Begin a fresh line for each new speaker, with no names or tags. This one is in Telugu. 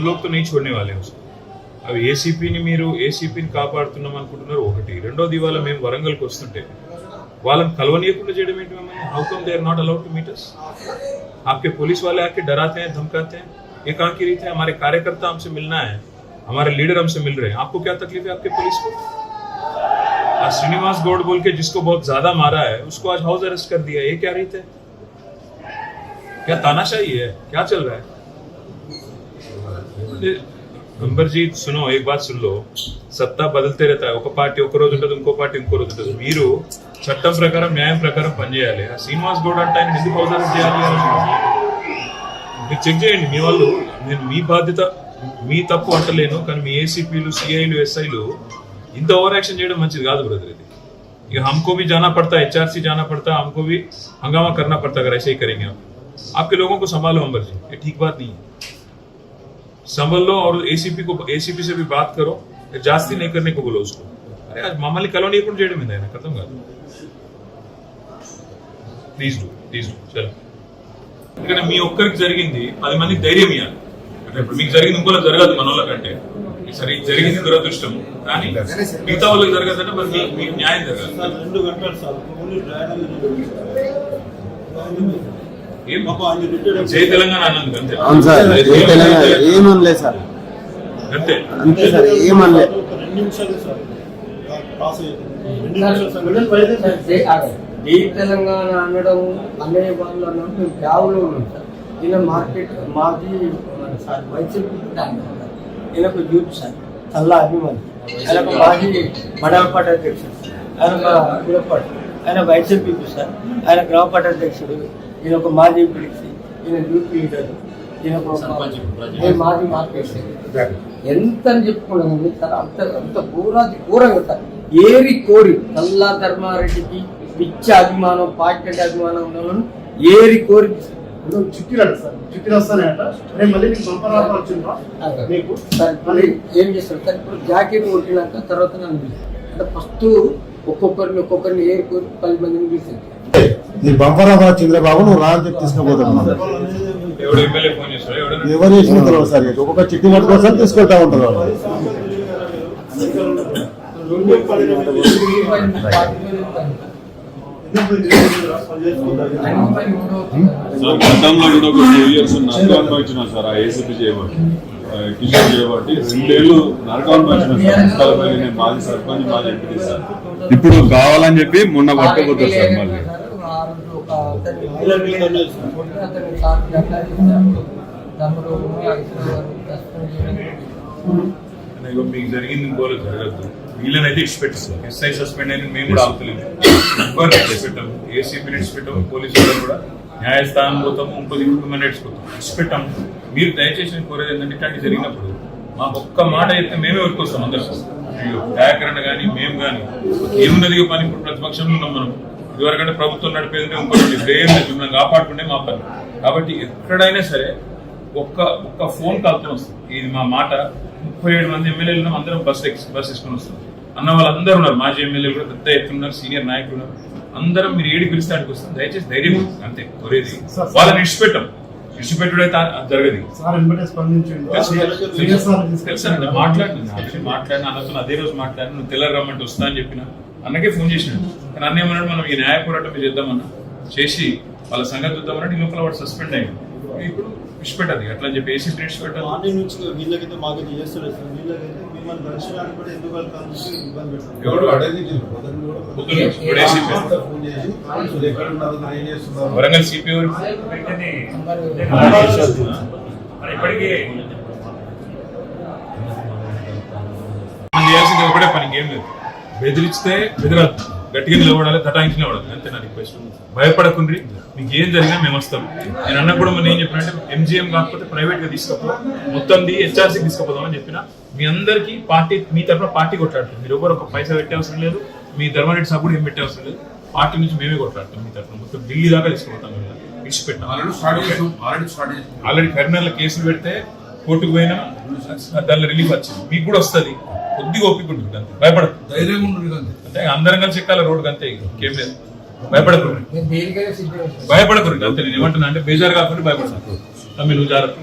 लोग तो नहीं छोड़ने वाले उसको. అవి ఏసీపీని కాపాడుతున్నాం అనుకుంటున్నారు ఒకటి. రెండోది ఇవాళ మేము వరంగల్కి వస్తుంటే వాళ్ళని కలవనీయకుండా చేయడం ఏంటి? How come they are not allowed to meet us? आपके पुलिस वाले आके डराते हैं, धमकाते हैं. ये कहाँ की रीत है? हमारे कार्यकर्ता हमसे मिलना है, हमारे लीडर हमसे मिल रहे हैं. आपको क्या तकलीफ है आपके पुलिस को? आज श्रीनिवास गौड़ बोल के जिसको बहुत ज्यादा मारा है उसको आज हाउस अरेस्ट कर दिया. ये क्या रीत है? क्या तानाशाही है? क्या चल रहा है? अंबर जी सुनो, एक बात सुन लो. सत्ता बदलते रहता है. ఒక పార్టీ ఒక రోజు ఉంటుంది, ఇంకో పార్టీ ఇంకో రోజు ఉంటుంది. మీరు చట్టం ప్రకారం న్యాయం ప్రకారం పనిచేయాలి. శ్రీనివాస్ గౌడ్ అంటే ఆయన ఎందుకు అవసరం చేయాలి? మీరు చెక్ చేయండి. మీ వాళ్ళు, నేను మీ బాధ్యత, మీ తప్పు అంటలేను, కానీ మీ ఏసీపీలు, సిఐలు, ఎస్ఐలు ఇంత ఓవర్ యాక్షన్ చేయడం మంచిది కాదు బ్రదర్. ఇది ఇక हमको भी जाना पड़ता है, HRC जाना पड़ता है, हमको भी हंगामा करना पड़ता है. अगर ऐसे ही करेंगे आपके लोगों को संभालो अंबर जी, ये ठीक बात नहीं है. संभल लो और एसीपी से भी बात करो. जास्ती नहीं करने को बोलो उसको. अरे आज मम्मल्ని కలవనీయకుండా చేయడం ఏందైనా అర్థం కాదు. ప్లీజ్ డూ చలో. ఎందుకంటే మీ ఒక్కరికి జరిగింది 10 మందికి ధైర్యం ఇవ్వాలి. అంటే ఇప్పుడు మీకు జరిగింది ఇంకోలా జరగదు మన వాళ్ళకంటే. సరే జరిగింది దురదృష్టం, కానీ మిగతా వాళ్ళకి జరగదంటే మరి మీకు న్యాయం జరగాలి.
2 గంటలు సార్
జై తెలంగాణ అన్నందుకు అంతే.
ఏమనలేదు సార్,
అంతే
అంతే సార్, ఏమనలేదు.
2 నిమిషాలు సార్ పాస్
జై తెలంగాణ అనడం అనే వాళ్ళు అన్నప్పుడు మేము బ్యాగులో ఉన్నాం సార్. ఈయన మార్కెట్ మాది సార్ వైసీపీ ఈయనకు యూత్ సార్ చల్లా అభిమాని. ఆయన ఒక మాజీ మండల పార్టీ అధ్యక్షుడు, ఆయన ఒక కులపాటి, ఆయన వైసీపీ సార్, ఆయన గ్రామ పార్టీ అధ్యక్షుడు, ఈయన ఒక మాజీ పిలిచి, ఈయన యూత్ లీడర్, ఈయన మాజీ మార్కెట్. ఎంత అని చెప్పుకున్నాను సార్, అంత ఘోరంగా సార్. ఏరి కోరి చల్లా ధర్మారెడ్డికి పిచ్చ అభిమానం, పార్టీ అభిమానం ఉన్న ఏరి కోరి
చుట్టిరాడు సార్, చుట్టిరు వస్తానంట. నేను మళ్ళీ మీకు పంపరాలు వచ్చిందా మీకు
సార్? మళ్ళీ ఏం చేస్తారు సార్? ఇప్పుడు జాకెట్ కొట్టినాక తర్వాత నన్ను అంటే ఫస్ట్ ఒక్కొక్కరిని ఏరి కోరి 10 మందిని పిలిచింది.
నీ బంపరాబా చంద్రబాబు నువ్వు రా అని చెప్పి తీసుకుపోతాను. ఎవరు చేసుకుంటారు సార్? ఒక్కొక్క చిట్టి పట్టుకోసం తీసుకెళ్తా ఉంటారు.
గతంలో కూడా ఒక 2 years నరకం అనుభవించిన సార్. ఆ ఏసీపీ చేయబట్టి, కిషోర్ చేయబట్టి 2 ఏళ్ళు నరకం అనుభవించిన సార్. నేను మాజీ సర్పంచ్, మాజీ ఎంపీ సార్. ఇప్పుడు కావాలని చెప్పి మొన్న పట్టుకోపోతారు సార్. మళ్ళీ
మీకు జరిగింది ఇంకోలో జరగద్దు. వీళ్ళనైతే ఇచ్చిపెట్టిస్తాం. ఎస్ఐ సస్పెండ్ అయిన మేము కూడా ఆపుతలేము. పెట్టాము, ఏసీపీని ఇచ్చిపెట్టాము, పోలీసు వాళ్ళు కూడా న్యాయస్థానం పోతాము, ఇంకో ఇచ్చిపెట్టాము. మీరు దయచేసి కోరేది ఏంటంటే ఇట్లాంటి జరిగినప్పుడు మాకు ఒక్క మాట చెప్తే మేమే వర్కొస్తాం. అందరికీ దయాకరణ కానీ మేము కానీ ఏమున్నది పని. ఇప్పుడు ప్రతిపక్షంలో ఉన్నాం మనం. ఇదివరకంటే ప్రభుత్వం నడిపేదంటే ఇంకోటి ఏం లేదు, మిమ్మల్ని కాపాడుకుంటే మా పని. కాబట్టి ఎక్కడైనా సరే ఒక్క ఫోన్ కాల్తో వస్తుంది. ఇది మా మాట. 37 మంది ఎమ్మెల్యేలు అందరం బస్ వేసుకుని వస్తాం. అన్న వాళ్ళందరూ ఉన్నారు, మాజీ ఎమ్మెల్యేలు కూడా పెద్ద ఎత్తున ఉన్నారు, సీనియర్ నాయకులు ఉన్నారు. అందరం మీరు ఏడికి పిలిస్తే ఆడికి వస్తాం. దయచేసి ధైర్యం అంతే కోరేది. వాళ్ళని ఇచ్చిపెట్టుడైతే జరగదు. తెలుసండి, మాట్లాడిన అన్నతో అదే రోజు మాట్లాడిన, నువ్వు తెల్లారి రమ్మంటే వస్తా అని చెప్పిన అన్నకే ఫోన్ చేసినాడు. కానీ అన్న ఏమన్నాడు, మనం ఈ న్యాయ పోరాటం చేద్దామన్నా చేసి వాళ్ళ సంగతి చూద్దామన్నట్టు ఈ లోపల వాడు సస్పెండ్ అయ్యింది. ఇప్పుడు ఇచ్చిపెట్టదు అట్లా చెప్పి ఏసీ ప్రింట్స్ పెట్టాలి.
వీళ్ళకైతే మాకు చేస్తలేదు సార్. వీళ్ళకైతే మిమ్మల్ని దర్శనానికి కూడా ఎందుకు వెళ్తాను ఇబ్బంది పెట్టారు.
వరంగల్ సిపి ఇప్పటికీ చేయాల్సింది ఒకటే పని, ఏం లేదు. బెదిరిస్తే బెదిరద్దు, గట్టిగా నిలబడాలి, తటాయించి నిలబడాలి, అంతే నా రిక్వెస్ట్. భయపడకుండ్రి, మీకు ఏం జరిగినా మేము వస్తాం. నేను అన్న కూడా మనం ఏం చెప్పినంటే MGM కాకపోతే ప్రైవేట్ గా తీసుకపో, మొత్తం HRC తీసుకుపోదామని చెప్పిన. మీ అందరికీ పార్టీ, మీ తరఫున పార్టీ కొట్లాడుతుంది. మీరు ఎవరు ఒక పైసా పెట్టే అవసరం లేదు, మీ ధర్మారెడ్డి సభ కూడా ఏం పెట్టే అవసరం లేదు. పార్టీ నుంచి మేమే కొట్లాడుతాం మీ తరఫున. మొత్తం ఢిల్లీ దాకా తీసుకుపోతాం. ఇచ్చిపెట్టాం. ఆల్రెడీ కరీంనగర్లో కేసులు పెడితే కోర్టుకు పోయినా దానిలో రిలీఫ్ వచ్చింది. మీకు కూడా వస్తుంది, కొద్దిగా ఓపిక ఉంటుంది, అంతే. భయపడదు, ధైర్యంగా ఉంటుంది అంతే. అందరం కలిసి ఎక్కాలి రోడ్డుకి, అంతే. ఇంకేం లేదు. భయపడకూడదు అంతే. నేను ఏమంటున్నా అంటే బేజారు కాకుండా భయపడతాను. నువ్వు జాగ్రత్త.